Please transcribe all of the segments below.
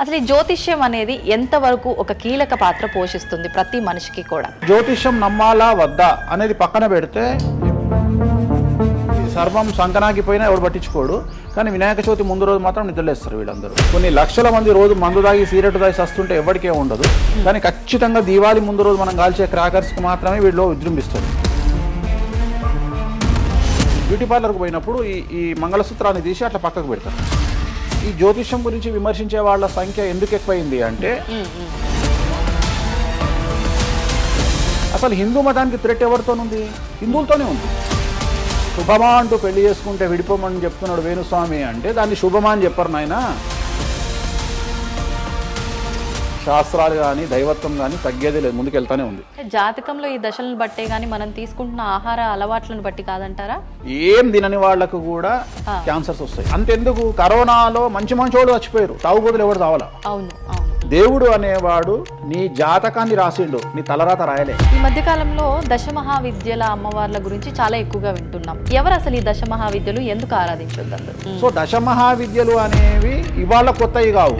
అసలు ఈ జ్యోతిష్యం అనేది ఎంతవరకు ఒక కీలక పాత్ర పోషిస్తుంది ప్రతి మనిషికి కూడా? జ్యోతిష్యం నమ్మాలా వద్దా అనేది పక్కన పెడితే సర్వం సంకనాగిపోయినా ఎవడు పట్టించుకోడు. కానీ వినాయక చవితి ముందు రోజు మాత్రం నిద్రలేస్తారు వీళ్ళందరూ. కొన్ని లక్షల మంది రోజు మందు తాగి సిగరెట్ తాగి వస్తుంటే ఎవరికే ఉండదు. కానీ ఖచ్చితంగా దీవాళి ముందు రోజు మనం కాల్చే క్రాకర్స్కి మాత్రమే వీళ్ళు విజృంభిస్తారు. బ్యూటీ పార్లర్కి పోయినప్పుడు ఈ మంగళసూత్రాన్ని తీసి అట్లా పక్కకు పెడతారు. ఈ జ్యోతిష్యం గురించి విమర్శించే వాళ్ళ సంఖ్య ఎందుకు ఎక్కువైంది అంటే, అసలు హిందూ మతానికి థ్రెట్ ఎవరితోనుంది? హిందువులతోనే ఉంది. శుభమా అంటూ పెళ్లి చేసుకుంటే విడిపోమని చెప్తున్నాడు వేణుస్వామి అంటే దాన్ని శుభమా అని చెప్పరు నాయన. శాస్త్రాలు కానీ దైవత్వం కానీ తగ్గేదే లేదు, ముందుకెళ్తానే ఉంది. జాతకంలో ఈ దశలను బట్టే గానీ మనం తీసుకుంటున్న ఆహార అలవాట్లను బట్టి కాదంటారా? ఏం తినని వాళ్లకు కూడా క్యాన్సర్స్ వస్తాయి. అంతెందుకు, కరోనాలో మంచి మంచోడు చచ్చిపోయారు, తాగుబోతులు ఎవరు తావాలా? అవును. దేవుడు అనేవాడు నీ జాతకాన్ని రాసిండు, నీ తలరాత రాయలే. ఈ మధ్య కాలంలో దశమహావిద్యల అమ్మవార్ల గురించి చాలా ఎక్కువగా వింటున్నాం. ఎవరు అసలు ఈ దశమహావిద్యలు, ఎందుకు ఆరాధించొద్దు అందరూ? సో దశమహావిద్యలు అనేవి ఇవాళ కొత్తవి కావు.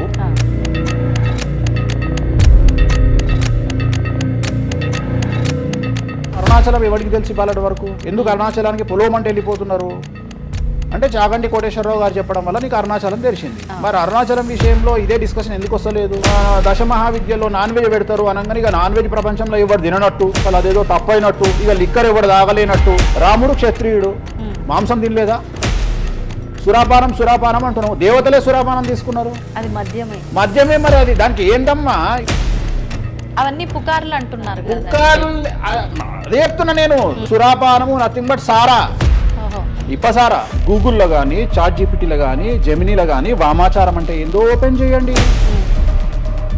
అరుణాచలం ఎవరికి తెలిసి బాలటి వరకు? ఎందుకు అరుణాచలానికి పొలవమంటే వెళ్ళిపోతున్నారు అంటే చాగంటి కోటేశ్వరరావు గారు చెప్పడం వల్ల నీకు అరుణాచలం తెలిసింది. మరి అరుణాచలం విషయంలో ఇదే డిస్కషన్ ఎందుకు వస్తలేదు? దశమహావిద్యలో నాన్ వెజ్ పెడతారు అనగానే ఇక నాన్ వెజ్ ప్రపంచంలో ఎవరు తిననట్టు, అసలు అదేదో తప్పైనట్టు, ఇక లిక్కర్ ఎవరు తాగలేనట్టు. రాముడు క్షత్రియుడు, మాంసం తినలేదా? సురాపానం అంటున్నావు. దేవతలే సురాపానం తీసుకున్నారు, అది మద్యమే. మరి అది దానికి ఏందమ్మా? అవన్నీ పుకార్లు అంటున్నారు. పుకార్లు అదే చెప్తున్నా నేను. సురాపానము నథింగ్ బట్ సారా, ఇప్పసారా. గూగుల్లో కానీ, చాట్ జీపీటీలో కానీ, జెమినీలో కానీ వామాచారం అంటే ఏందో ఓపెన్ చేయండి,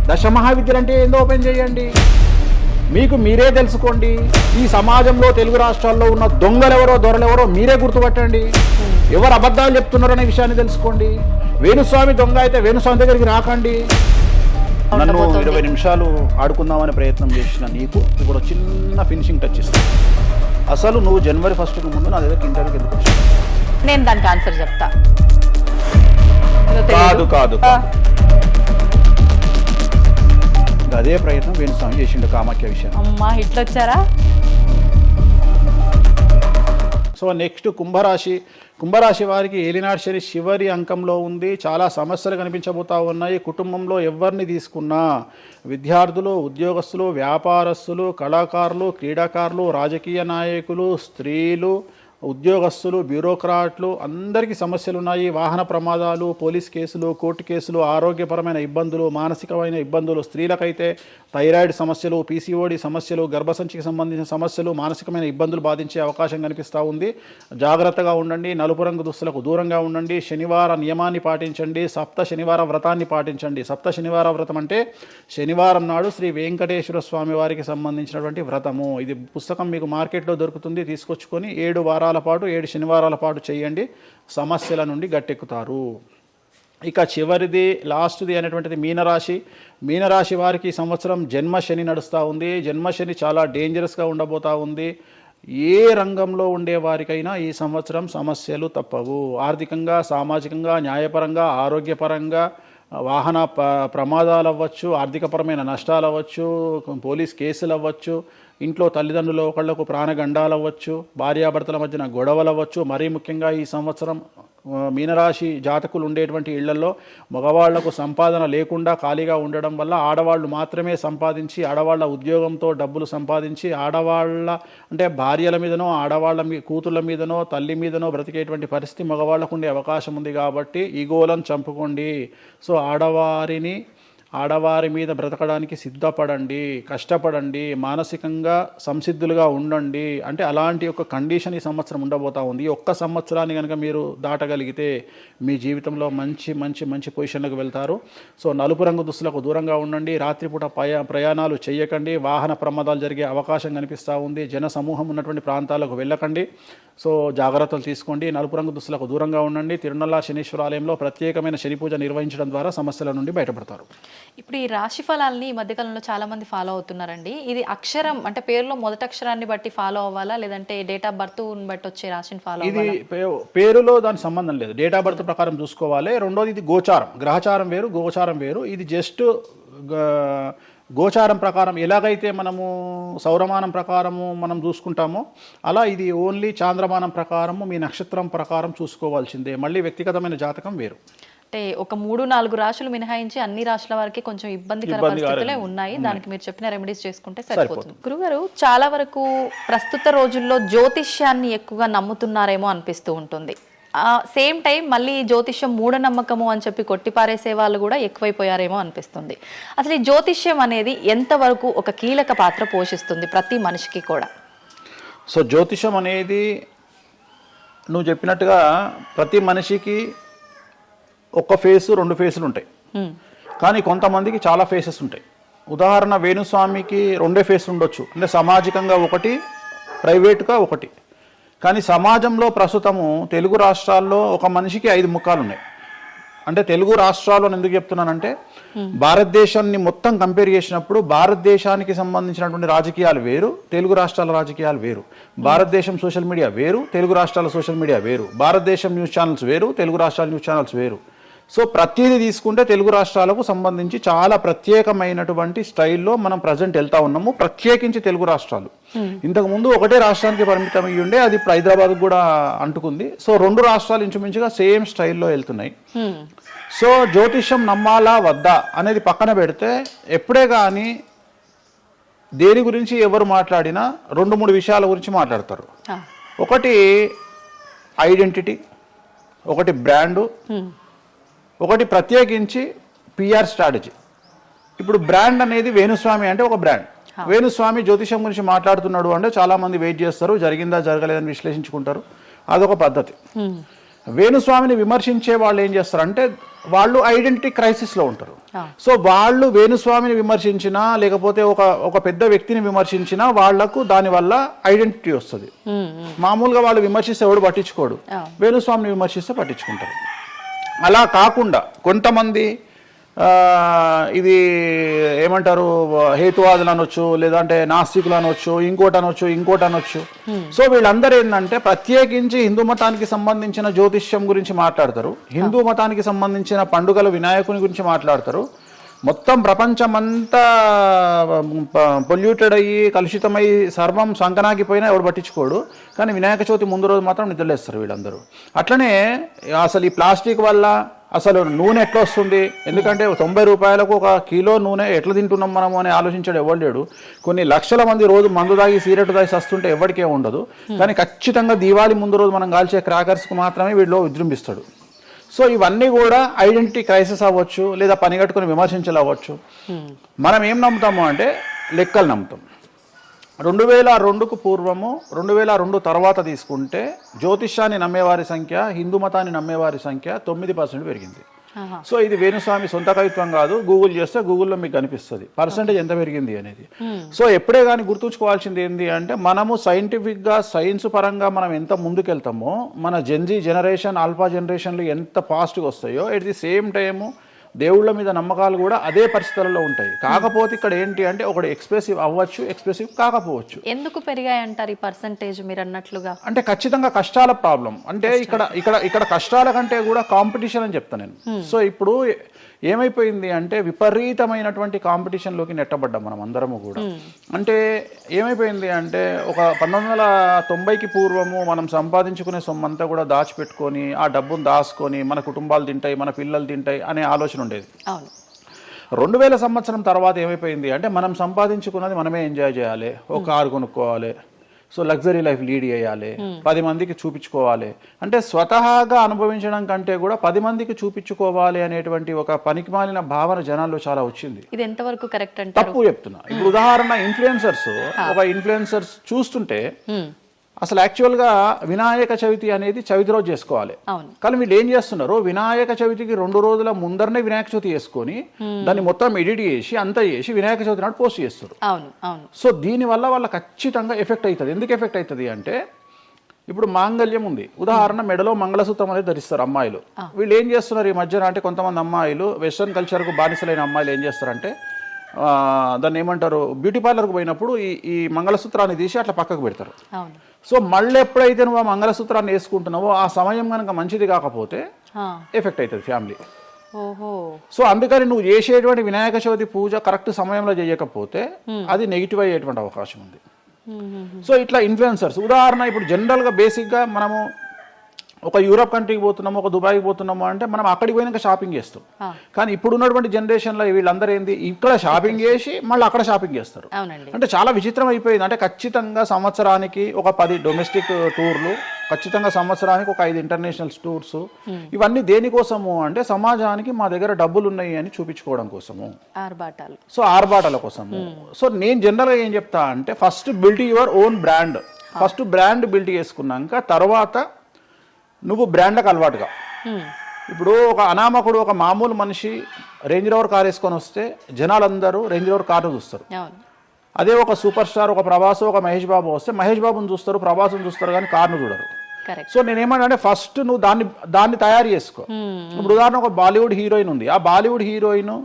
దశమహావిద్యలు అంటే ఏందో ఓపెన్ చేయండి. మీకు మీరే తెలుసుకోండి. ఈ సమాజంలో తెలుగు రాష్ట్రాల్లో ఉన్న దొంగలెవరో దొరలెవరో మీరే గుర్తుపట్టండి. ఎవరు అబద్ధాలు చెప్తున్నారో అనే విషయాన్ని తెలుసుకోండి. వేణుస్వామి దొంగ అయితే వేణుస్వామి దగ్గరికి రాకండి. నన్ను 20 నిమిషాలు ఆడుకుందామనే ప్రయత్నం చేసిన నీకు ఇప్పుడు చిన్న ఫినిషింగ్ టచ్ ఇస్తాను. అసలు నువ్వు జనవరి 1కు ముందు నా దగ్గర ఇంటర్వ్యూకి ఎందుకు వచ్చావు? నేను దానికి ఆన్సర్ చెప్తా. కాదు అదే ప్రయత్నం వేణుస్వామి చేసిండు కామాఖ్య విషయం. అమ్మా ఇట్లా వచ్చారా? సో నెక్స్ట్ కుంభరాశి వారికి ఏలినాడు శని చివరి అంకంలో ఉంది. చాలా సమస్యలు కనిపించబోతా ఉన్నాయి. కుటుంబంలో ఎవరిని తీసుకున్నా, విద్యార్థులు, ఉద్యోగస్తులు, వ్యాపారస్తులు, కళాకారులు, క్రీడాకారులు, రాజకీయ నాయకులు, స్త్రీలు, ఉద్యోగస్తులు, బ్యూరోక్రాట్లు అందరికీ సమస్యలు ఉన్నాయి. వాహన ప్రమాదాలు, పోలీస్ కేసులు, కోర్టు కేసులు, ఆరోగ్యపరమైన ఇబ్బందులు, మానసికమైన ఇబ్బందులు, స్త్రీలకైతే థైరాయిడ్ సమస్యలు, పీసీఓడి సమస్యలు, గర్భసంచికి సంబంధించిన సమస్యలు, మానసికమైన ఇబ్బందులు బాధించే అవకాశం కనిపిస్తూ ఉంది. జాగ్రత్తగా ఉండండి. నలుపు రంగు దుస్తులకు దూరంగా ఉండండి. శనివార నియమాన్ని పాటించండి. సప్త శనివార వ్రతాన్ని పాటించండి. సప్త శనివార వ్రతం అంటే శనివారం నాడు శ్రీ వెంకటేశ్వర స్వామి వారికి సంబంధించినటువంటి వ్రతము. ఇది పుస్తకం మీకు మార్కెట్లో దొరుకుతుంది, తీసుకొచ్చుకొని 7 వారాల పాటు 7 శనివారాల పాటు చేయండి. సమస్యల నుండి గట్టెక్కుతారు. ఇక చివరిది, లాస్ట్ది అనేటువంటిది మీనరాశి వారికి ఈ సంవత్సరం జన్మశని నడుస్తూ ఉంది. జన్మశని చాలా డేంజరస్గా ఉండబోతూ ఉంది. ఏ రంగంలో ఉండే వారికైనా ఈ సంవత్సరం సమస్యలు తప్పవు. ఆర్థికంగా, సామాజికంగా, న్యాయపరంగా, ఆరోగ్యపరంగా, వాహన ప్రమాదాలు అవ్వచ్చు, ఆర్థికపరమైన నష్టాలు అవ్వచ్చు, పోలీస్ కేసులు అవ్వచ్చు, ఇంట్లో తల్లిదండ్రులు ఒకళ్లకు ప్రాణగండాలు అవ్వచ్చు, భార్యాభర్తల మధ్యన గొడవలు అవ్వచ్చు. మరీ ముఖ్యంగా ఈ సంవత్సరం మీనరాశి జాతకులు ఉండేటువంటి ఇళ్లలో మగవాళ్లకు సంపాదన లేకుండా ఖాళీగా ఉండడం వల్ల ఆడవాళ్లు మాత్రమే సంపాదించి, ఆడవాళ్ల ఉద్యోగంతో డబ్బులు సంపాదించి, ఆడవాళ్ల అంటే భార్యల మీదనో, ఆడవాళ్ల కూతుళ్ళ మీదనో, తల్లి మీదనో బ్రతికేటువంటి పరిస్థితి మగవాళ్లకు ఉండే అవకాశం ఉంది. కాబట్టి ఈగోలను చంపుకోండి. సో ఆడవారి మీద బ్రతకడానికి సిద్ధపడండి, కష్టపడండి, మానసికంగా సంసిద్ధులుగా ఉండండి. అంటే అలాంటి ఒక కండిషన్ ఈ సంవత్సరం ఉండబోతా ఉంది. ఈ ఒక్క సంవత్సరాన్ని కనుక మీరు దాటగలిగితే మీ జీవితంలో మంచి పొజిషన్లకు వెళ్తారు. సో నలుపు రంగు దుస్తులకు దూరంగా ఉండండి. రాత్రిపూట ప్రయాణాలు చేయకండి. వాహన ప్రమాదాలు జరిగే అవకాశం కనిపిస్తూ ఉంది. జన సమూహం ఉన్నటువంటి ప్రాంతాలకు వెళ్ళకండి. సో జాగ్రత్తలు తీసుకోండి. నలుపు రంగు దుస్తులకు దూరంగా ఉండండి. తిరునల్లా శనీశ్వర ఆలయంలో ప్రత్యేకమైన శని పూజ నిర్వహించడం ద్వారా సమస్యల నుండి బయటపడతారు. ఇప్పుడు ఈ రాశి ఫలాల్ని ఈ మధ్యకాలంలో చాలా మంది ఫాలో అవుతున్నారండి. ఇది అక్షరం అంటే పేరులో మొదటి అక్షరాన్ని బట్టి ఫాలో అవ్వాలా, లేదంటే డేట్ ఆఫ్ బర్త్ బట్టి వచ్చే రాశిని ఫాలో ఇది అవ్వాలా? పేరులో దాని సంబంధం లేదు, డేట్ ఆఫ్ బర్త్ ప్రకారం చూసుకోవాలి. రెండోది ఇది గోచారం, గ్రహచారం వేరు, గోచారం వేరు. ఇది జస్ట్ గోచారం ప్రకారం ఎలాగైతే మనము సౌరమానం ప్రకారము మనం చూసుకుంటామో అలా ఇది ఓన్లీ చాంద్రమానం ప్రకారము మీ నక్షత్రం ప్రకారం చూసుకోవాల్సిందే. మళ్ళీ వ్యక్తిగతమైన జాతకం వేరు. అంటే ఒక 3-4 రాశులు మినహాయించి అన్ని రాశుల వారికి కొంచెం ఇబ్బందికర పరిస్థితులే ఉన్నాయి. దానికి మీరు చెప్పిన రెమెడీస్ చేసుకుంటే సరిపోతుంది. గురుగారు, చాలా వరకు ప్రస్తుత రోజుల్లో జ్యోతిష్యాన్ని ఎక్కువగా నమ్ముతున్నారేమో అనిపిస్తూ ఉంటుంది. సేమ్ టైం మళ్ళీ జ్యోతిష్యం మూఢనమ్మకము అని చెప్పి కొట్టిపారేసే వాళ్ళు కూడా ఎక్కువైపోయారేమో అనిపిస్తుంది. అసలు ఈ జ్యోతిష్యం అనేది ఎంతవరకు ఒక కీలక పాత్ర పోషిస్తుంది ప్రతి మనిషికి కూడా? సో జ్యోతిషం అనేది నువ్వు చెప్పినట్టుగా ప్రతి మనిషికి ఒక ఫేసు 2 ఫేసులు ఉంటాయి, కానీ కొంతమందికి చాలా ఫేసెస్ ఉంటాయి. ఉదాహరణ వేణుస్వామికి 2 ఫేస్ ఉండొచ్చు, అంటే సామాజికంగా ఒకటి, ప్రైవేట్గా ఒకటి. కానీ సమాజంలో ప్రస్తుతము తెలుగు రాష్ట్రాల్లో ఒక మనిషికి 5 ముఖాలు ఉన్నాయి. అంటే తెలుగు రాష్ట్రాల్లో ఎందుకు చెప్తున్నానంటే భారతదేశాన్ని మొత్తం కంపేర్ చేసినప్పుడు భారతదేశానికి సంబంధించినటువంటి రాజకీయాలు వేరు, తెలుగు రాష్ట్రాల రాజకీయాలు వేరు. భారతదేశం సోషల్ మీడియా వేరు, తెలుగు రాష్ట్రాల సోషల్ మీడియా వేరు. భారతదేశం న్యూస్ ఛానల్స్ వేరు, తెలుగు రాష్ట్రాల న్యూస్ ఛానల్స్ వేరు. సో ప్రతిదీ తీసుకుంటే తెలుగు రాష్ట్రాలకు సంబంధించి చాలా ప్రత్యేకమైనటువంటి స్టైల్లో మనం ప్రజెంట్ వెళ్తా ఉన్నాము. ప్రత్యేకించి తెలుగు రాష్ట్రాలు ఇంతకు ముందు ఒకటే రాష్ట్రానికి పరిమితం అయ్యి ఉండే, అది ఇప్పుడు హైదరాబాద్ కూడా అంటుకుంది. సో 2 రాష్ట్రాలు ఇంచుమించుగా సేమ్ స్టైల్లో వెళ్తున్నాయి. సో జ్యోతిష్యం నమ్మాలా వద్దా అనేది పక్కన పెడితే ఎప్పుడే కానీ దేని గురించి ఎవరు మాట్లాడినా 2-3 విషయాల గురించి మాట్లాడతారు. ఒకటి ఐడెంటిటీ, ఒకటి బ్రాండు, ఒకటి ప్రత్యేకించి పిఆర్ స్ట్రాటజీ. ఇప్పుడు బ్రాండ్ అనేది వేణుస్వామి అంటే ఒక బ్రాండ్. వేణుస్వామి జ్యోతిషం గురించి మాట్లాడుతున్నాడు అంటే చాలా మంది వెయిట్ చేస్తారు, జరిగిందా జరగలేదని విశ్లేషించుకుంటారు. అదొక పద్ధతి. వేణుస్వామిని విమర్శించే వాళ్ళు ఏం చేస్తారంటే వాళ్ళు ఐడెంటిటీ క్రైసిస్లో ఉంటారు. సో వాళ్ళు వేణుస్వామిని విమర్శించినా లేకపోతే ఒక పెద్ద వ్యక్తిని విమర్శించినా వాళ్లకు దానివల్ల ఐడెంటిటీ వస్తుంది. మామూలుగా వాళ్ళు విమర్శిస్తే ఎవడు పట్టించుకోడు, వేణుస్వామిని విమర్శిస్తే పట్టించుకుంటారు. అలా కాకుండా కొంతమంది ఇది ఏమంటారు హేతువాదులు అనొచ్చు, లేదంటే నాస్తికులు అనొచ్చు, ఇంకోటి అనొచ్చు. సో వీళ్ళందరూ ఏంటంటే ప్రత్యేకించి హిందూ మతానికి సంబంధించిన జ్యోతిష్యం గురించి మాట్లాడతారు, హిందూ మతానికి సంబంధించిన పండుగల వినాయకుని గురించి మాట్లాడతారు. మొత్తం ప్రపంచమంతా పొల్యూటెడ్ అయ్యి కలుషితమై సర్వం సంకనాగిపోయినా ఎవడు పట్టించుకోడు, కానీ వినాయక చవితి ముందు రోజు మాత్రం నిద్రలేస్తారు వీళ్ళందరూ. అట్లనే అసలు ఈ ప్లాస్టిక్ వల్ల అసలు నూనె ఎట్లా వస్తుంది, ఎందుకంటే 90 రూపాయలకు 1 కిలో నూనె ఎట్లా తింటున్నాం మనము అని ఆలోచించాడు ఎవరు లేడు. కొన్ని లక్షల మంది రోజు మందు తాగి సిగరెట్ తాగి వస్తుంటే ఎవరికే ఉండదు, కానీ ఖచ్చితంగా దీవాళి ముందు రోజు మనం కాల్చే క్రాకర్స్కి మాత్రమే వీళ్ళు విజృంభిస్తాడు. సో ఇవన్నీ కూడా ఐడెంటిటీ క్రైసిస్ అవ్వచ్చు, లేదా పని కట్టుకుని విమర్శించాలి అవ్వచ్చు. మనం ఏం నమ్ముతాము అంటే లెక్కలు నమ్ముతాం. 2002కు పూర్వము 2002 తర్వాత తీసుకుంటే జ్యోతిష్యాన్ని నమ్మేవారి సంఖ్య, హిందూ మతాన్ని నమ్మేవారి సంఖ్య 9% పెరిగింది. సో ఇది వేణుస్వామి సొంత కవిత్వం కాదు, గూగుల్ చేస్తే గూగుల్లో మీకు కనిపిస్తుంది పర్సంటేజ్ ఎంత పెరిగింది అనేది. సో ఎప్పుడే కానీ గుర్తుంచుకోవాల్సింది ఏంటి అంటే మనము సైంటిఫిక్గా సైన్స్ పరంగా మనం ఎంత ముందుకెళ్తామో మన జెన్జీ జనరేషన్, ఆల్ఫా జనరేషన్లు ఎంత ఫాస్ట్గా వస్తాయో ఎట్ ది సేమ్ టైము దేవుళ్ళ మీద నమ్మకాలు కూడా అదే పరిస్థితులలో ఉంటాయి. కాకపోతే ఇక్కడ ఏంటి అంటే ఒకటి ఎక్స్ప్రెసివ్ అవ్వచ్చు, ఎక్స్ప్రెసివ్ కాకపోవచ్చు. ఎందుకు పెరిగాయి అంటారు ఈ పర్సంటేజ్ మీరు అన్నట్లుగా? అంటే ఖచ్చితంగా కష్టాల ప్రాబ్లం. అంటే ఇక్కడ కష్టాల కంటే కూడా కాంపిటీషన్ అని చెప్తాను నేను. సో ఇప్పుడు ఏమైపోయింది అంటే విపరీతమైనటువంటి కాంపిటీషన్లోకి నెట్టబడ్డాం మనం అందరము కూడా. అంటే ఏమైపోయింది అంటే ఒక 1990కి పూర్వము మనం సంపాదించుకునే సొమ్మంతా కూడా దాచిపెట్టుకొని ఆ డబ్బును దాచుకొని మన కుటుంబాలు తింటాయి, మన పిల్లలు తింటాయి అనే ఆలోచన ఉండేది. 2000 సంవత్సరం తర్వాత ఏమైపోయింది అంటే మనం సంపాదించుకున్నది మనమే ఎంజాయ్ చేయాలి, ఒక కారు కొనుక్కోవాలి, సో లగ్జరీ లైఫ్ లీడ్ చేయాలి, 10 మందికి చూపించుకోవాలి. అంటే స్వతహాగా అనుభవించడం కంటే కూడా 10 మందికి చూపించుకోవాలి అనేటువంటి ఒక పనికిమాలిన భావన జనాల్లో చాలా వచ్చింది. ఇది ఎంతవరకు కరెక్ట్ అంటే తప్పు చెప్తున్నా. ఇప్పుడు ఉదాహరణ ఇన్ఫ్లుయెన్సర్స్ చూస్తుంటే అసలు యాక్చువల్గా వినాయక చవితి అనేది చవితి రోజు చేసుకోవాలి, కానీ వీళ్ళు ఏం చేస్తున్నారు వినాయక చవితికి 2 రోజుల ముందరనే వినాయక చవితి చేసుకొని దాన్ని మొత్తం ఎడిట్ చేసి అంతా చేసి వినాయక చవితి నాడు పోస్ట్ చేస్తారు. సో దీనివల్ల వాళ్ళ ఖచ్చితంగా ఎఫెక్ట్ అవుతుంది. ఎందుకు ఎఫెక్ట్ అవుతుంది అంటే ఇప్పుడు మాంగళ్యం ఉంది, ఉదాహరణ మెడలో మంగళసూత్రం అనేది ధరిస్తారు అమ్మాయిలు. వీళ్ళు ఏం చేస్తున్నారు ఈ మధ్యన అంటే కొంతమంది అమ్మాయిలు వెస్ట్రన్ కల్చర్కు బానిసలైన అమ్మాయిలు ఏం చేస్తారంటే దాన్ని ఏమంటారు, బ్యూటీ పార్లర్కి పోయినప్పుడు ఈ మంగళసూత్రాన్ని తీసి అట్లా పక్కకు పెడతారు. సో మళ్ళీ ఎప్పుడైతే నువ్వు ఆ మంగళసూత్రాన్ని వేసుకుంటున్నావో ఆ సమయం కనుక మంచిది కాకపోతే ఎఫెక్ట్ అవుతుంది ఫ్యామిలీ. సో అందుకని నువ్వు చేసేటువంటి వినాయక చవితి పూజ కరెక్ట్ సమయంలో చేయకపోతే అది నెగిటివ్ అయ్యేటువంటి అవకాశం ఉంది. సో ఇట్లా ఇన్ఫ్లుయెన్సర్స్, ఉదాహరణ ఇప్పుడు జనరల్గా బేసిక్గా మనము ఒక యూరోప్ కంట్రీకి పోతున్నాము, ఒక దుబాయ్కి పోతున్నాము అంటే మనం అక్కడికి పోయినాక షాపింగ్ చేస్తాం. కానీ ఇప్పుడు ఉన్నటువంటి జనరేషన్లో వీళ్ళందరూ ఏంది, ఇక్కడ షాపింగ్ చేసి మళ్ళీ అక్కడ షాపింగ్ చేస్తారు. అంటే చాలా విచిత్రం అయిపోయింది. అంటే ఖచ్చితంగా సంవత్సరానికి ఒక 10 డొమెస్టిక్ టూర్లు, ఖచ్చితంగా సంవత్సరానికి ఒక 5 ఇంటర్నేషనల్ టూర్స్. ఇవన్నీ దేనికోసము అంటే సమాజానికి మా దగ్గర డబ్బులు ఉన్నాయి అని చూపించుకోవడం కోసము, సో ఆర్భాటాల కోసము. సో నేను జనరల్గా ఏం చెప్తా అంటే first build your own brand. First brand build చేసుకున్నాక తర్వాత నువ్వు బ్రాండ్లకు అలవాటుగా. ఇప్పుడు ఒక అనామకుడు, ఒక మామూలు మనిషి రేంజ్ రోవర్ కార్ వేసుకొని వస్తే జనాలందరూ రేంజ్ రోవర్ కార్ను చూస్తారు. అదే ఒక సూపర్ స్టార్, ఒక ప్రభాస్, ఒక మహేష్ బాబు వస్తే మహేష్ బాబుని చూస్తారు, ప్రభాస్ని చూస్తారు, కానీ కార్ను చూడరు. సో నేనేమంటే ఫస్ట్ నువ్వు దాన్ని తయారు చేసుకో. ఇప్పుడు ఉదాహరణ ఒక బాలీవుడ్ హీరోయిన్ ఉంది, ఆ బాలీవుడ్ హీరోయిన్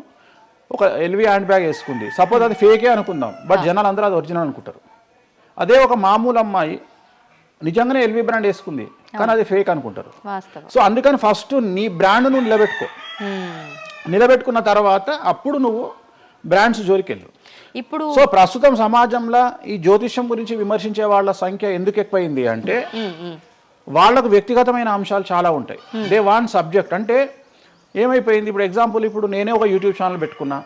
ఒక ఎల్వీ హ్యాండ్ బ్యాగ్ వేసుకుంది, సపోజ్ అది ఫేకే అనుకుందాం, బట్ జనాలు అందరూ అది ఒరిజినల్ అనుకుంటారు. అదే ఒక మామూలు అమ్మాయి నిజంగానే ఎల్వీ బ్రాండ్ వేసుకుంది, కానీ అది ఫేక్ అనుకుంటారు. సో అందుకని ఫస్ట్ నీ బ్రాండ్ నువ్వు నిలబెట్టుకున్న తర్వాత అప్పుడు నువ్వు బ్రాండ్స్ జోలికి వెళ్ళు. ఇప్పుడు సో ప్రస్తుతం సమాజంలో ఈ జ్యోతిష్యం గురించి విమర్శించే వాళ్ళ సంఖ్య ఎందుకు ఎక్కువైంది అంటే వాళ్ళకు వ్యక్తిగతమైన అంశాలు చాలా ఉంటాయి. They want subject. అంటే ఏమైపోయింది, ఇప్పుడు ఎగ్జాంపుల్, ఇప్పుడు నేనే ఒక యూట్యూబ్ ఛానల్ పెట్టుకున్నా,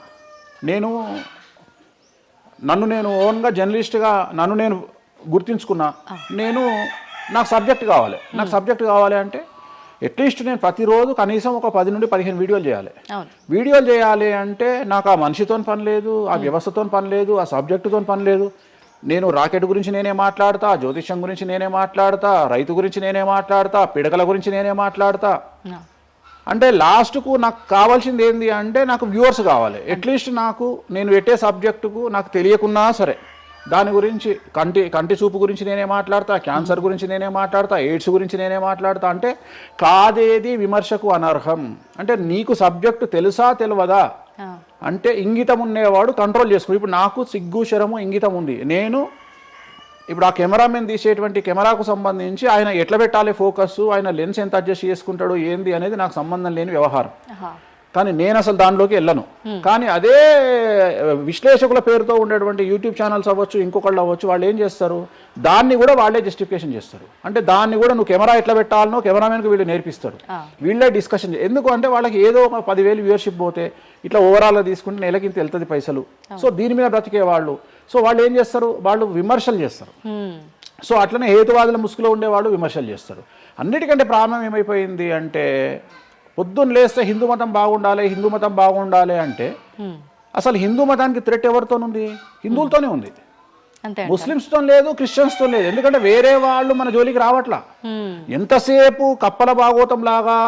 నన్ను నేను ఓన్గా జర్నలిస్ట్గా నన్ను నేను గుర్తించుకున్నా, నాకు సబ్జెక్ట్ కావాలి అంటే అట్లీస్ట్ నేను ప్రతిరోజు కనీసం ఒక 10 నుండి 15 వీడియోలు చేయాలి అంటే నాకు ఆ మనిషితో పని లేదు, ఆ వ్యవస్థతో పని లేదు, ఆ సబ్జెక్టుతో పని లేదు. నేను రాకెట్ గురించి నేనే మాట్లాడతా, జ్యోతిష్యం గురించి నేనే మాట్లాడతా, రైతు గురించి నేనే మాట్లాడతా, పిడకల గురించి నేనే మాట్లాడతా. అంటే లాస్ట్కు నాకు కావాల్సింది ఏంది అంటే నాకు వ్యూవర్స్ కావాలి. అట్లీస్ట్ నేను పెట్టే సబ్జెక్టుకు నాకు తెలియకున్నా సరే దాని గురించి కంటి చూపు గురించి నేనే మాట్లాడతా, క్యాన్సర్ గురించి నేనే మాట్లాడతా, ఎయిడ్స్ గురించి నేనే మాట్లాడతా. అంటే కాదేది విమర్శకు అనర్హం. అంటే నీకు సబ్జెక్టు తెలుసా తెలియదా అంటే ఇంగితం ఉండేవాడు కంట్రోల్ చేసుకో. ఇప్పుడు నాకు సిగ్గు శరము ఇంగితం ఉంది. నేను ఇప్పుడు ఆ కెమెరామెన్ తీసేటువంటి కెమెరాకు సంబంధించి ఆయన ఎట్లా పెట్టాలి ఫోకస్, ఆయన లెన్స్ ఎంత అడ్జస్ట్ చేసుకుంటాడు ఏంది అనేది నాకు సంబంధం లేని వ్యవహారం. కానీ నేను అసలు దానిలోకి వెళ్ళను. కానీ అదే విశ్లేషకుల పేరుతో ఉండేటువంటి యూట్యూబ్ ఛానల్స్ అవ్వచ్చు, ఇంకొకళ్ళు అవ్వచ్చు, వాళ్ళు ఏం చేస్తారు, దాన్ని కూడా వాళ్ళే జస్టిఫికేషన్ చేస్తారు. అంటే దాన్ని కూడా నువ్వు కెమెరా ఎట్లా పెట్టాలనో కెమెరామెన్కి వీళ్ళు నేర్పిస్తారు, వీళ్ళే డిస్కషన్. ఎందుకు అంటే వాళ్ళకి ఏదో ఒక 10,000 వ్యూవర్షిప్ పోతే ఇట్లా ఓవరాల్గా తీసుకుంటే నెలకి ఇంత వెళ్తుంది పైసలు. సో దీని మీద బ్రతికే వాళ్ళు, సో వాళ్ళు ఏం చేస్తారు, వాళ్ళు విమర్శలు చేస్తారు. సో అట్లనే హేతువాదుల ముసుగులో ఉండేవాళ్ళు విమర్శలు చేస్తారు. అన్నిటికంటే ప్రాబ్లం ఏమైపోయింది అంటే పొద్దున్న లేస్తే హిందూ మతం బాగుండాలి అంటే అసలు హిందూ మతానికి థ్రెట్ ఎవరితోనుంది? హిందువులతోనే ఉంది, ముస్లిమ్స్తో లేదు, క్రిస్టియన్స్తో లేదు. ఎందుకంటే వేరే వాళ్ళు మన జోలికి రావట్లా. ఎంతసేపు కప్పల భాగవతం లాగా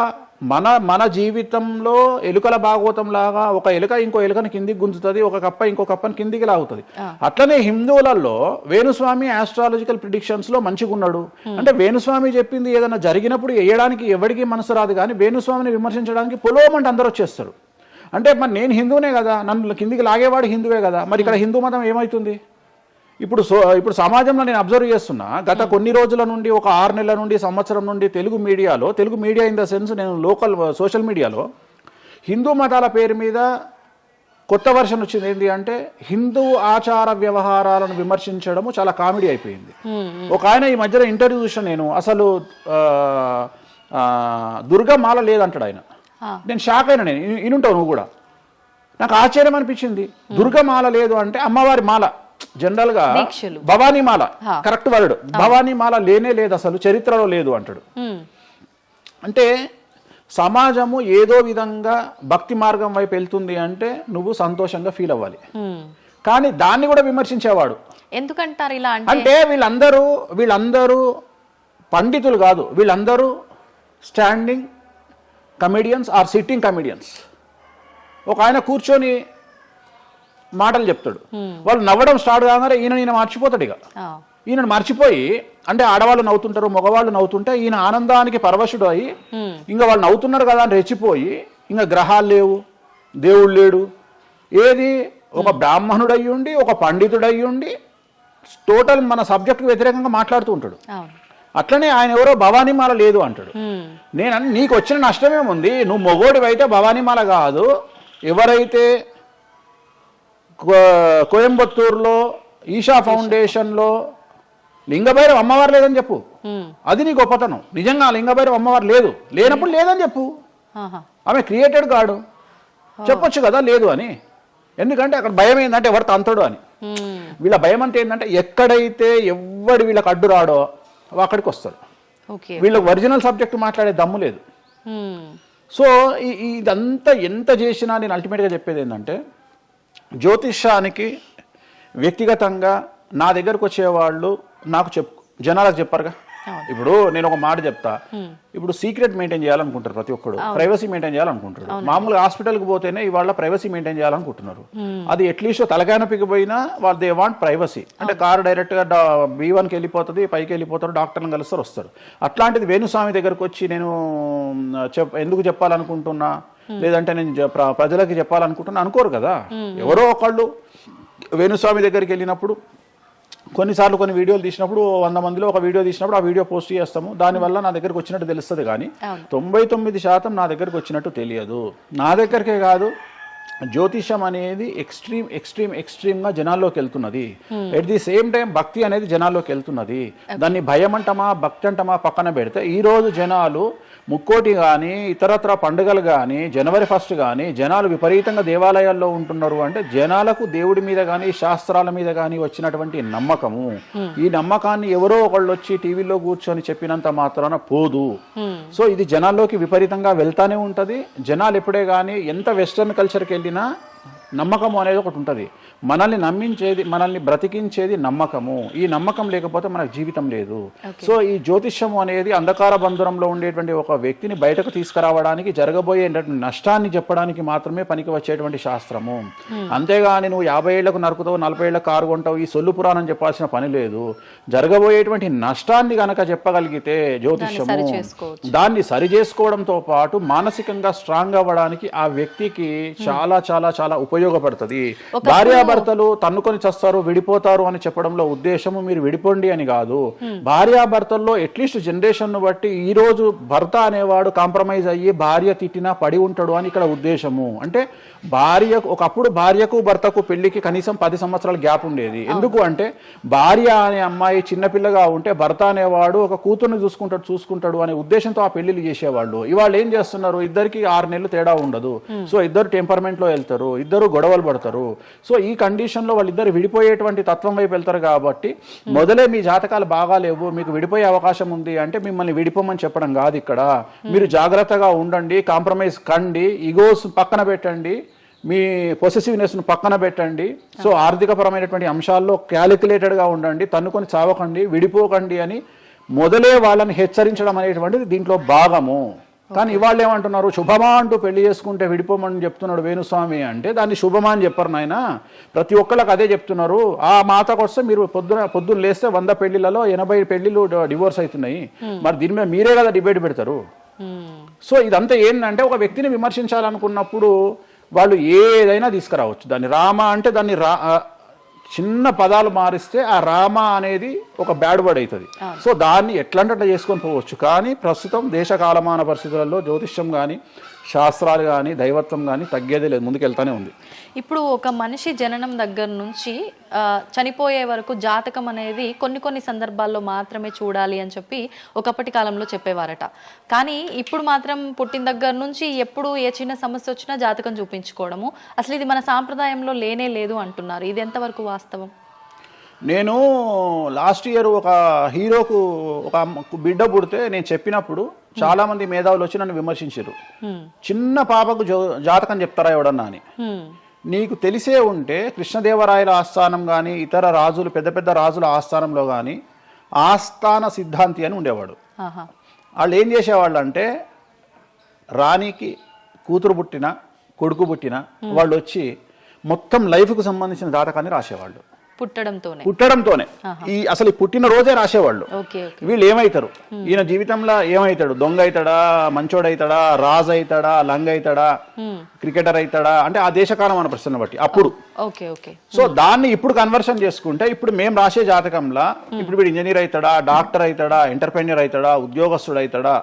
మన జీవితంలో ఎలుకల భాగవతం లాగా ఒక ఎలుక ఇంకో ఎలుకని కిందికి గుంజుతుంది, ఒక కప్ప ఇంకో కప్పని కిందికి లాగుతుంది. అట్లనే హిందువులలో వేణుస్వామి ఆస్ట్రాలజికల్ ప్రిడిక్షన్స్ లో మంచిగా ఉన్నాడు అంటే వేణుస్వామి చెప్పింది ఏదైనా జరిగినప్పుడు వేయడానికి ఎవరికి మనసు రాదు, కానీ వేణుస్వామిని విమర్శించడానికి పొలోమంటే అందరూ వచ్చేస్తారు. అంటే మరి నేను హిందువునే కదా, నన్ను కిందికి లాగేవాడు హిందువే కదా, మరి ఇక్కడ హిందూ మతం ఏమవుతుంది? ఇప్పుడు సమాజంలో నేను అబ్జర్వ్ చేస్తున్నా, గత కొన్ని రోజుల నుండి, ఒక 6 నెలల నుండి, సంవత్సరం నుండి Telugu media in the sense నేను లోకల్ సోషల్ మీడియాలో హిందూ మతాల పేరు మీద కొత్త వర్షన్ వచ్చింది. ఏంటి అంటే హిందూ ఆచార వ్యవహారాలను విమర్శించడము చాలా కామెడీ అయిపోయింది. ఒక ఆయన ఈ మధ్యలో ఇంటర్వ్యూ చూసిన నేను, అసలు దుర్గమాల లేదంటాడు ఆయన. నేను షాక్ అయినా, నేను ఇనుంటావు నువ్వు కూడా. నాకు ఆశ్చర్యం అనిపించింది. దుర్గమాల లేదు అంటే అమ్మవారి మాల, జనరల్ గా భవానీ మాల కరెక్ట్ వర్డ్, భవానీ మాల లేనే లేదు, అసలు చరిత్రలో లేదు అంటాడు. అంటే సమాజము ఏదో విధంగా భక్తి మార్గం వైపు వెళ్తుంది అంటే నువ్వు సంతోషంగా ఫీల్ అవ్వాలి, కానీ దాన్ని కూడా విమర్శించేవాడు ఎందుకంటారు ఇలా అంటే వీళ్ళందరూ పండితులు కాదు, వీళ్ళందరూ standing comedians or sitting comedians. ఒక ఆయన కూర్చొని మాటలు చెప్తాడు, వాళ్ళు నవ్వడం స్టార్ట్ కాగానే ఈయన మర్చిపోతాడు. ఇక ఈయన మర్చిపోయి అంటే ఆడవాళ్ళు నవ్వుతుంటారు, మగవాళ్ళు నవ్వుతుంటే ఈయన ఆనందానికి పరవశుడు అయ్యి ఇంకా వాళ్ళు నవ్వుతున్నారు కదా అని రెచ్చిపోయి ఇంకా గ్రహాలు లేవు, దేవుడు లేడు, ఏది ఒక బ్రాహ్మణుడు అయ్యుండి ఒక పండితుడు అయ్యుండి టోటల్ మన సబ్జెక్టుకు వ్యతిరేకంగా మాట్లాడుతూ ఉంటాడు. అట్లనే ఆయన ఎవరో భవానీమాల లేదు అంటాడు. నేను నీకు వచ్చిన నష్టమేముంది, నువ్వు మొగోడివి అయితే భవానీమాల కాదు, ఎవరైతే కోయంబత్తూరులో ఈషా ఫౌండేషన్లో లింగభైరవ అమ్మవారు లేదని చెప్పు, అది నీ గొప్పతనం. నిజంగా లింగభైరవ అమ్మవారు లేదు, లేనప్పుడు లేదని చెప్పు. ఆమె క్రియేటెడ్ గాడు, చెప్పొచ్చు కదా లేదు అని. ఎందుకంటే అక్కడ భయం ఏంటంటే ఎవరు తంతడు అని. వీళ్ళ భయం అంటే ఏంటంటే ఎక్కడైతే ఎవడు వీళ్ళకి అడ్డు రాడో అక్కడికి వస్తాడు. వీళ్ళకి ఒరిజినల్ సబ్జెక్ట్ మాట్లాడే దమ్ము లేదు. సో ఇదంతా ఎంత చేసినా నేను అల్టిమేట్గా చెప్పేది ఏంటంటే జ్యోతిష్యానికి వ్యక్తిగతంగా నా దగ్గరకు వచ్చేవాళ్ళు నాకు జనాలకు చెప్పారుగా. ఇప్పుడు నేను ఒక మాట చెప్తా, ఇప్పుడు సీక్రెట్ మెయింటైన్ చేయాలనుకుంటారు ప్రతి ఒక్కడు, ప్రైవసీ మెయింటైన్ చేయాలనుకుంటారు. మామూలుగా హాస్పిటల్కి పోతేనే ఇవాళ ప్రైవసీ మెయింటైన్ చేయాలనుకుంటున్నారు. అది అట్లీస్ట్ తలకాయనొప్పికి పోయినా వాళ్ళు దే వాంట్ ప్రైవసీ. అంటే కారు డైరెక్ట్గా B1కి వెళ్ళిపోతుంది, పైకి వెళ్ళిపోతారు, డాక్టర్ని కలుస్తారు, వస్తారు. అట్లాంటిది వేణుస్వామి దగ్గరకు వచ్చి నేను ఎందుకు చెప్పాలనుకుంటున్నా, లేదంటే నేను ప్రజలకి చెప్పాలనుకుంటున్నా అనుకోరు కదా. ఎవరో ఒకళ్ళు వేణుస్వామి దగ్గరికి వెళ్ళినప్పుడు కొన్నిసార్లు కొన్ని వీడియోలు తీసినప్పుడు 100 మందిలో ఒక వీడియో తీసినప్పుడు ఆ వీడియో పోస్ట్ చేస్తాము, దానివల్ల నా దగ్గరకు వచ్చినట్టు తెలుస్తుంది. కానీ 99% నా దగ్గరకు వచ్చినట్టు తెలియదు. నా దగ్గరికే కాదు, జ్యోతిషం అనేది ఎక్స్ట్రీమ్గా జనాల్లోకి వెళ్తున్నది. ఎట్ ది సేమ్ టైం భక్తి అనేది జనాల్లోకి వెళ్తున్నది. దాన్ని భయం అంటమా భక్తి అంటమా పక్కన పెడితే ఈరోజు జనాలు ముక్కోటి కానీ ఇతరత్ర పండుగలు కానీ జనవరి 1 కానీ జనాలు విపరీతంగా దేవాలయాల్లో ఉంటున్నారు. అంటే జనాలకు దేవుడి మీద కానీ శాస్త్రాల మీద కానీ వచ్చినటువంటి నమ్మకము, ఈ నమ్మకాన్ని ఎవరో ఒకళ్ళు వచ్చి టీవీలో కూర్చొని చెప్పినంత మాత్రాన పోదు. సో ఇది జనాల్లోకి విపరీతంగా వెళ్తానే ఉంటుంది. జనాలు ఎప్పుడే కానీ ఎంత వెస్టర్న్ కల్చర్కి వెళ్ళినా నమ్మకము అనేది ఒకటి ఉంటుంది. మనల్ని నమ్మించేది, మనల్ని బ్రతికించేది నమ్మకము. ఈ నమ్మకం లేకపోతే మనకు జీవితం లేదు. సో ఈ జ్యోతిష్యము అనేది అంధకార బంధురంలో ఉండేటువంటి ఒక వ్యక్తిని బయటకు తీసుకురావడానికి, జరగబోయే నష్టాన్ని చెప్పడానికి మాత్రమే పనికి వచ్చేటువంటి శాస్త్రము. అంతేగాని నువ్వు 50 ఏళ్లకు నరుకుతావు, 40 ఏళ్లకు కారు కొంటావు, ఈ సొల్లు పురాణం చెప్పాల్సిన పని లేదు. జరగబోయేటువంటి నష్టాన్ని కనుక చెప్పగలిగితే జ్యోతిష్యము దాన్ని సరి చేసుకోవడంతో పాటు మానసికంగా స్ట్రాంగ్ అవ్వడానికి ఆ వ్యక్తికి చాలా చాలా చాలా ఉపయోగపడుతుంది. భార్యాభర్తలు తన్నుకొని చస్తారు, విడిపోతారు అని చెప్పడంలో ఉద్దేశము మీరు విడిపోండి అని కాదు. భార్యాభర్తల్లో అట్లీస్ట్ జనరేషన్ ను బట్టి ఈ రోజు భర్త అనేవాడు కాంప్రమైజ్ అయ్యి భార్య తిట్టినా పడి ఉంటాడు అని ఇక్కడ ఉద్దేశము. అంటే ఒకప్పుడు భార్యకు భర్తకు పెళ్లికి కనీసం 10 సంవత్సరాల గ్యాప్ ఉండేది. ఎందుకు అంటే భార్య అనే అమ్మాయి చిన్నపిల్లగా ఉంటే భర్త అనేవాడు ఒక కూతుర్ని చూసుకుంటాడు అనే ఉద్దేశంతో ఆ పెళ్లిళ్ళు చేసేవాళ్ళు. ఇవాళ ఏం చేస్తున్నారు, ఇద్దరికి 6 నెలలు తేడా ఉండదు. సో ఇద్దరు టెంపర్మెంట్ లో వెళ్తారు, ఇద్దరు గొడవలు పడతారు. సో ఈ కండిషన్లో వాళ్ళిద్దరు విడిపోయేటువంటి తత్వం వైపు వెళ్తారు. కాబట్టి మొదలే మీ జాతకాలు బాగాలేవు, మీకు విడిపోయే అవకాశం ఉంది అంటే మిమ్మల్ని విడిపోమని చెప్పడం కాదు. ఇక్కడ మీరు జాగ్రత్తగా ఉండండి, కాంప్రమైజ్ కండి, ఈగోస్ పక్కన పెట్టండి, మీ పొసెసివ్నెస్ను పక్కన పెట్టండి. సో ఆర్థికపరమైనటువంటి అంశాల్లో క్యాలిక్యులేటెడ్గా ఉండండి, తన్నుకొని చావకండి, విడిపోకండి అని మొదలే వాళ్ళని హెచ్చరించడం అనేటువంటిది దీంట్లో భాగము. కానీ ఇవాళ్ళు ఏమంటున్నారు, శుభమా అంటూ పెళ్లి చేసుకుంటే విడిపోమని చెప్తున్నాడు వేణుస్వామి అంటే దాన్ని శుభమా అని చెప్పరు నాయన. ప్రతి ఒక్కళ్ళకి అదే చెప్తున్నారు. ఆ మాతకు వస్తే మీరు పొద్దున్న లేస్తే 100 పెళ్లిలలో 80 పెళ్లిళ్ళు డివోర్స్ అవుతున్నాయి. మరి దీని మీద మీరే కదా డిబేట్ పెడతారు. సో ఇదంతా ఏంటంటే ఒక వ్యక్తిని విమర్శించాలనుకున్నప్పుడు వాళ్ళు ఏదైనా తీసుకురావచ్చు. దాన్ని రామ అంటే దాన్ని చిన్న పదాలు మారిస్తే ఆ రామ అనేది ఒక బ్యాడ్ వర్డ్ అవుతుంది. సో దాన్ని ఎట్లంటే చేసుకొని పోవచ్చు. కానీ ప్రస్తుతం దేశ కాలమాన పరిస్థితులలో జ్యోతిష్యం కానీ శాస్త్రాలు కానీ దైవత్వం కానీ తగ్గేదే లేదు, ముందుకెళ్తానే ఉంది. ఇప్పుడు ఒక మనిషి జననం దగ్గర నుంచి చనిపోయే వరకు జాతకం అనేది కొన్ని సందర్భాల్లో మాత్రమే చూడాలి అని చెప్పి ఒకప్పటి కాలంలో చెప్పేవారట. కానీ ఇప్పుడు మాత్రం పుట్టిన దగ్గర నుంచి ఎప్పుడు ఏ చిన్న సమస్య వచ్చినా జాతకం చూపించుకోవడము, అసలు ఇది మన సాంప్రదాయంలో లేనే లేదు అంటున్నారు. ఇది ఎంతవరకు వాస్తవం? నేను లాస్ట్ ఇయర్ ఒక హీరోకు ఒక బిడ్డ పుడితే నేను చెప్పినప్పుడు చాలా మంది మేధావులు వచ్చి నన్ను విమర్శించారు. చిన్న పాపకు జాతకం చెప్తారా ఎవడన్నా అని. నీకు తెలిసే ఉంటే కృష్ణదేవరాయల ఆస్థానం కానీ ఇతర రాజులు పెద్ద రాజుల ఆస్థానంలో కానీ ఆస్థాన సిద్ధాంతి అని ఉండేవాడు. వాళ్ళు ఏం చేసేవాళ్ళు అంటే రాణికి కూతురు పుట్టిన కొడుకు పుట్టిన వాళ్ళు వచ్చి మొత్తం లైఫ్కు సంబంధించిన జాతకాన్ని రాసేవాళ్ళు. పుట్టడంతోనే ఈ అసలు పుట్టిన రోజే రాసేవాళ్ళు. ఓకే. వీళ్ళు ఏమైతారు, ఈయన జీవితంలో ఏమైతాడు, దొంగ అవుతాడా, మంచోడు అవుతాడా, రాజు అవుతాడా, లంగ అవుతాడా, క్రికెటర్ అవుతాడా అంటే ఆ దేశకాలం మన ప్రశ్న బట్టి అప్పుడు. ఓకే. ఓకే. సో దాన్ని ఇప్పుడు కన్వర్షన్ చేసుకుంటే ఇప్పుడు మేము రాసే జాతకంలో ఇప్పుడు వీడు ఇంజనీర్ అవుతాడా, డాక్టర్ అవుతాడా, ఎంటర్ప్రెన్యూర్ అవుతాడా, ఉద్యోగస్తుడు అవుతాడా,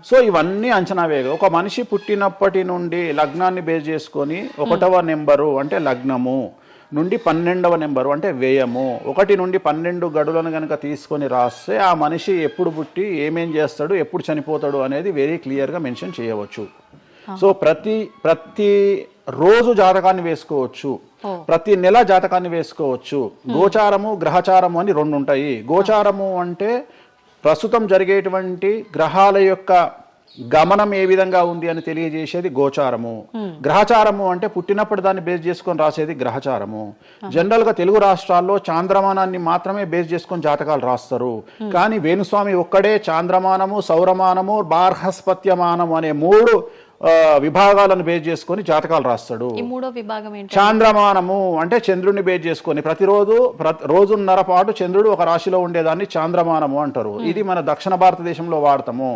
సో ఇవన్నీ అంచనా వేగం. ఒక మనిషి పుట్టినప్పటి నుండి లగ్నాన్ని బేస్ చేసుకొని 1వ నెంబరు అంటే లగ్నము నుండి 12వ నెంబరు అంటే వ్యయము, 1 నుండి 12 గడులను కనుక తీసుకొని రాస్తే ఆ మనిషి ఎప్పుడు పుట్టి ఏమేం చేస్తాడు, ఎప్పుడు చనిపోతాడు అనేది వెరీ క్లియర్గా మెన్షన్ చేయవచ్చు. సో ప్రతి రోజు జాతకాన్ని వేసుకోవచ్చు, ప్రతి నెల జాతకాన్ని వేసుకోవచ్చు. గోచారము గ్రహచారము అని 2 ఉంటాయి. గోచారము అంటే ప్రస్తుతం జరిగేటువంటి గ్రహాల యొక్క గమనం ఏ విధంగా ఉంది అని తెలియజేసేది గోచారము. గ్రహచారము అంటే పుట్టినప్పుడు దాన్ని బేస్ చేసుకొని రాసేది గ్రహచారము. జనరల్ గా తెలుగు రాష్ట్రాల్లో చాంద్రమానాన్ని మాత్రమే బేస్ చేసుకొని జాతకాలు రాస్తారు. కానీ వేణుస్వామి ఒక్కడే చాంద్రమానము, సౌరమానము, బార్హస్పత్యమానము అనే 3 విభాగాలను బేస్ చేసుకొని జాతకాలు రాస్తాడు. చాంద్రమానము అంటే చంద్రుడిని బేస్ చేసుకొని ప్రతిరోజు రోజున్నర పాటు చంద్రుడు ఒక రాశిలో ఉండేదాన్ని చాంద్రమానము అంటారు. ఇది మన దక్షిణ భారతదేశంలో వాడతాము.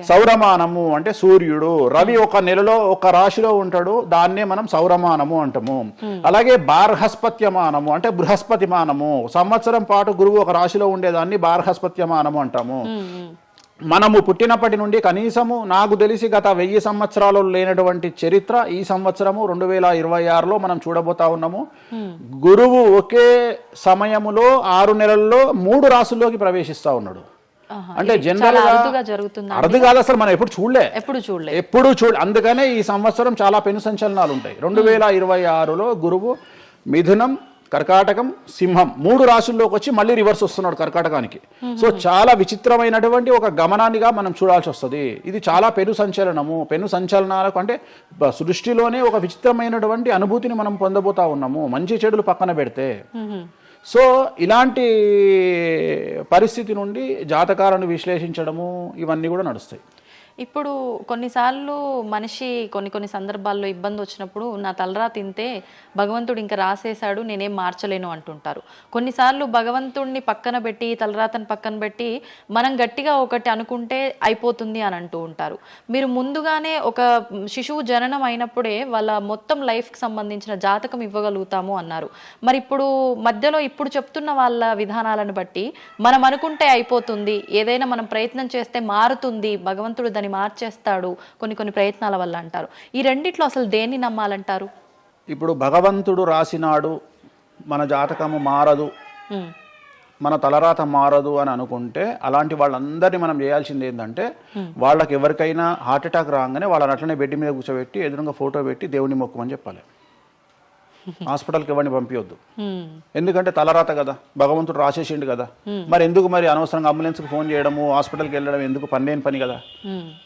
సౌరమానము అంటే సూర్యుడు, రవి ఒక నెలలో ఒక రాశిలో ఉంటాడు, దాన్నే మనం సౌరమానము అంటాము. అలాగే బార్హస్పత్యమానము అంటే బృహస్పతిమానము, సంవత్సరం పాటు గురువు ఒక రాశిలో ఉండేదాన్ని బార్హస్పత్యమానము అంటాము. మనము పుట్టినప్పటి నుండి కనీసము నాకు తెలిసి గత 1000 సంవత్సరాలు లేనటువంటి చరిత్ర ఈ సంవత్సరము 2026లో మనం చూడబోతా ఉన్నాము. గురువు ఒకే సమయములో 6 నెలల్లో 3 రాసుల్లోకి ప్రవేశిస్తా ఉన్నాడు. అంటే జనరల్ అర్థం కాదు, అసలు మనం ఎప్పుడు చూడలే. అందుకనే ఈ సంవత్సరం చాలా పెను సంచలనాలు ఉంటాయి. 2026లో గురువు మిథునం, కర్కాటకం, సింహం 3 రాశుల్లోకి వచ్చి మళ్ళీ రివర్స్ వస్తున్నాడు కర్కాటకానికి. సో చాలా విచిత్రమైనటువంటి ఒక గమనాన్నిగా మనం చూడాల్సి వస్తుంది. ఇది చాలా పెను సంచలనాలకు అంటే సృష్టిలోనే ఒక విచిత్రమైనటువంటి అనుభూతిని మనం పొందబోతా ఉన్నాము, మంచి చెడులు పక్కన పెడితే. సో ఇలాంటి పరిస్థితి నుండి జాతకాలను విశ్లేషించడము ఇవన్నీ కూడా నడుస్తాయి. ఇప్పుడు కొన్నిసార్లు మనిషి కొన్ని సందర్భాల్లో ఇబ్బంది వచ్చినప్పుడు నా తలరా తింటే భగవంతుడు ఇంకా రాసేశాడు, నేనేం మార్చలేను అంటుంటారు. కొన్నిసార్లు భగవంతుడిని పక్కన పెట్టి తలరాతను పక్కన పెట్టి మనం గట్టిగా ఒకటి అనుకుంటే అయిపోతుంది అని అంటూ ఉంటారు. మీరు ముందుగానే ఒక శిశువు జననం అయినప్పుడే వాళ్ళ మొత్తం లైఫ్కి సంబంధించిన జాతకం ఇవ్వగలుగుతాము అన్నారు. మరి ఇప్పుడు మధ్యలో ఇప్పుడు చెప్తున్న వాళ్ళ విధానాలను బట్టి మనం అనుకుంటే అయిపోతుంది, ఏదైనా మనం ప్రయత్నం చేస్తే మారుతుంది, భగవంతుడు దాన్ని మార్చేస్తాడు కొన్ని ప్రయత్నాల వల్ల అంటారు. ఈ రెండిట్లో అసలు దేన్ని నమ్మాలంటారు? ఇప్పుడు భగవంతుడు రాసినాడు, మన జాతకము మారదు, మన తలరాత మారదు అని అనుకుంటే అలాంటి వాళ్ళందరినీ మనం చేయాల్సింది ఏంటంటే వాళ్ళకి ఎవరికైనా హార్ట్ అటాక్ రాగానే వాళ్ళని అట్లనే బెడ్ మీద కూర్చోబెట్టి ఎదురుగా ఫోటో పెట్టి దేవుని మొక్కమని చెప్పాలి. హాస్పిటల్కి ఎవరిని పంపించొద్దు. ఎందుకంటే తలరాత కదా, భగవంతుడు రాసేసిండు కదా. మరి ఎందుకు అనవసరంగా అంబులెన్స్కి ఫోన్ చేయడము, హాస్పిటల్కి వెళ్ళడం ఎందుకు? పని కదా.